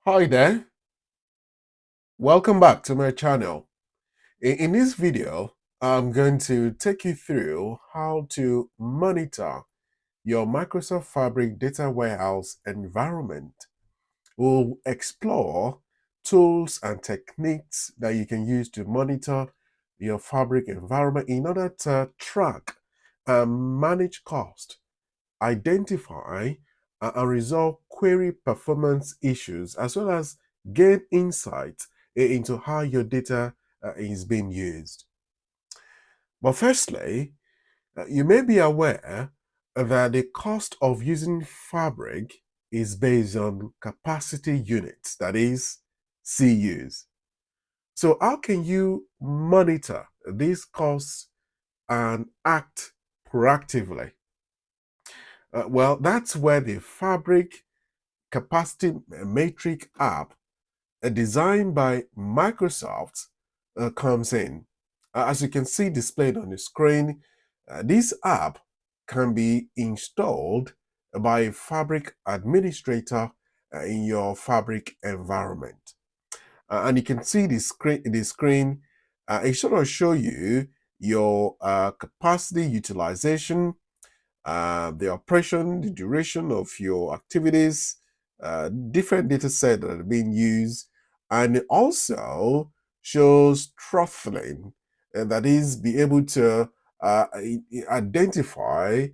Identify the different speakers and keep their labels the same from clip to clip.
Speaker 1: Hi there, welcome back to my channel. In this video, I'm going to take you through how to monitor your Microsoft Fabric data warehouse environment. We'll explore tools and techniques that you can use to monitor your Fabric environment in order to track and manage cost, identify and resolve query performance issues, as well as gain insight into how your data is being used. But firstly, you may be aware that the cost of using Fabric is based on capacity units, that is, CUs. So how can you monitor these costs and act proactively? Well, that's where the Fabric Capacity Matrix app, designed by Microsoft, comes in. As you can see displayed on the screen, this app can be installed by a Fabric administrator in your Fabric environment. And you can see the screen, it sort of show you your capacity utilization, the operation, the duration of your activities, different data set that are being used, and it also shows throttling, and that is be able to identify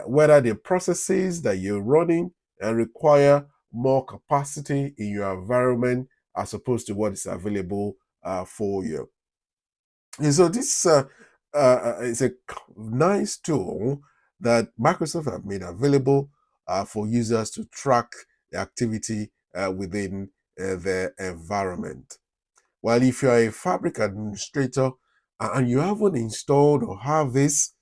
Speaker 1: whether the processes that you're running require more capacity in your environment as opposed to what is available for you. And so this is a nice tool that Microsoft have made available for users to track the activity within their environment. While if you are a Fabric administrator and you haven't installed or have this,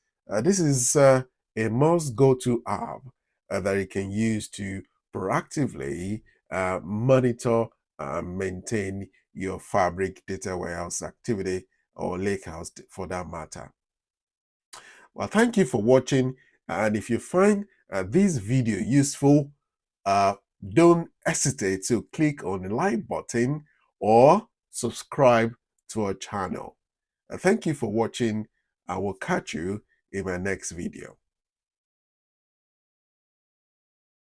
Speaker 1: this is a must go-to app that you can use to proactively monitor and maintain your Fabric data warehouse activity, or Lakehouse for that matter. Well, thank you for watching. And if you find this video useful, uh, don't hesitate to click on the like button or subscribe to our channel. Thank you for watching. I will catch you in my next video.